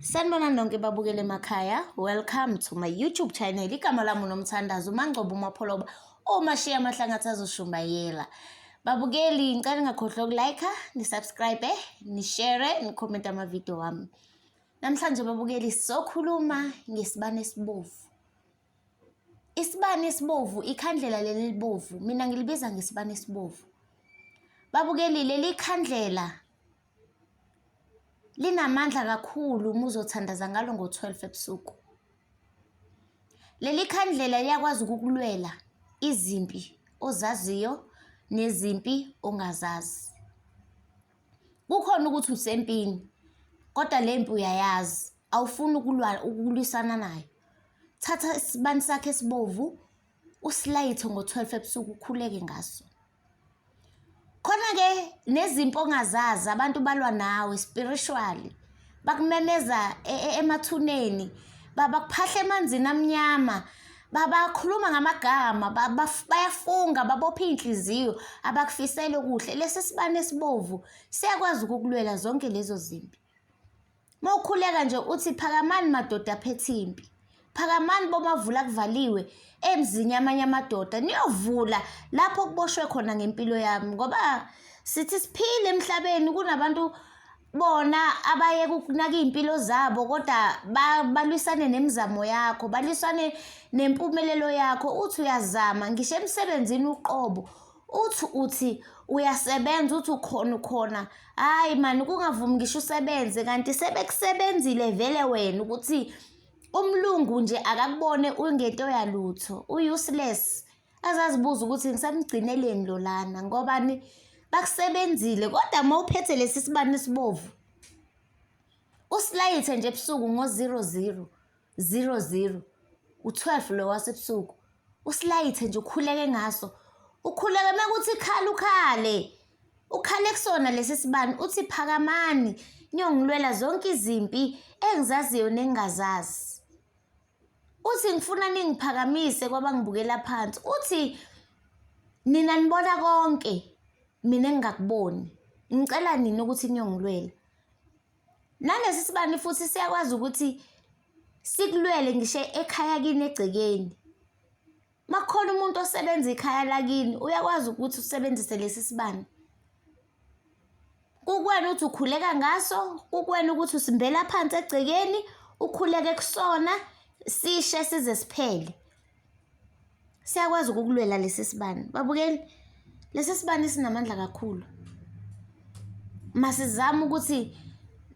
Sanibonani nonke babukele emakhaya. Welcome to my YouTube channel. Igama lami uNomthandazo Mangcobo Mapholoba. Omashiya amahlangathi azoshumayela. Babukeli ngicela ngakhohlwa ukulike, ni-subscribe, ni-share, ni-comment amavideo wami. Namhlanje babukeli sizokhuluma ngesibane esibovu. Isibane esibovu, ikhandlela leli libovu. Mina ngilibiza ngesibane esibovu. Babukeli leli khandlela linamandla kakhulu uma uzothandaza ngalo ngo-12 ebusuku. Leli khandlela liyakwazi ukukulwela izimpi ozaziyo nezimpi ongazazi. Kukhona ukuthi usempini kodwa le mpi uyayazi, awufuni ukulwisana nayo. Thatha isibani sakhe esibovu usilayithe ngo-12 ebusuku ukhuleke ngaso. Khona-ke nezimpi ongazazi abantu balwa nawe spiritually, bakumemeza emathuneni, bakuphahla emanzini amnyama, bakhuluma ngamagama, bayafunga, babopha iy'nhliziyo, abakufisela okuhle. Lesi sibane esibovu siyakwazi ukukulwela zonke lezo zimpi. Uma ukhuleka nje uthi phakamani madoda aphethe impi, phakamani bomavula kuvaliwe emzini yamanye amadoda, niyovula lapho kuboshwe khona ngempilo yami. Ngoba sithi siphile emhlabeni kunabantu bona abayeka ukunaka iy'mpilo zabo kodwa balwisane nemizamo yakho, balwisane nempumelelo yakho. Uthi uyazama ngisho emsebenzini uqobo, uthi uyasebenza, uthi ukhona hayi mani kungavumi ngisho usebenze, kanti sebekusebenzile vele wena ukuthi umlungu nje akakubone ungento yalutho, useless. Azazibuza ukuthi ngisamgcineleni lo lana ngobani bakusebenzile. Kodwa uma uphethe lesi sibani esibovu usilayithe nje ebusuku ngo-00:00 u-12 lo wasebusuku, usilayithe nje ukhuleke ngaso, ukhuleke mekuthi ukhale kusona lesi sibani, uthi phakamani niyongilwela zonke izimpi engizaziyo nengingazazi. Uthi ngifuna ningiphakamise kwabangibukela phansi, uthi nina nibona konke mina engingakuboni, ngicela nini ukuthi niyongilwela. Nalesi sibani futhi siyakwazi ukuthi sikulwele ngisho ekhaya kini egcekeni. Makukhona umuntu osebenza ikhaya lakini uyakwazi ukuthi usebenzise lesi sibani. Kukwena uthi ukhuleka ngaso, kukwena ukuthi usimbela phansi egcekeni ukhuleke kusona sishe size siphele. Siyakwazi ukukulwela lesi sibani. Babukeli, lesi sibani sinamandla kakhulu. Masizama ukuthi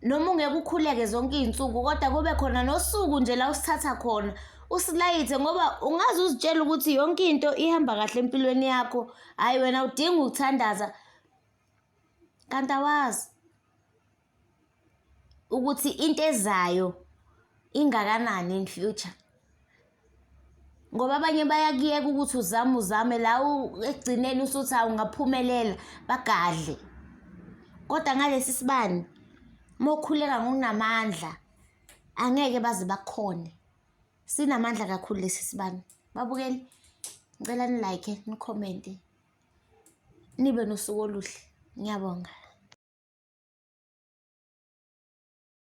noma ungeke ukhuleke zonke iy'nsuku kodwa kube khona nosuku nje la usithatha khona usilayithe, ngoba ungaze uzitshela ukuthi yonke into ihamba kahle empilweni yakho, hayi wena udinga ukuthandaza, kanti awazi ukuthi into ezayo ingakanani in future. Ngoba abanye bayakuyeka ukuthi uzame la ekugcineni usuthi awungaphumelela bagadle. Kodwa ngalesi sibani uma ukhuleka ngokunamandla angeke baze bakukhone. Sinamandla kakhulu lesi sibani. Babukeli, ngicela ni-like, ni-comment, nibe nosuku oluhle. Ngiyabonga.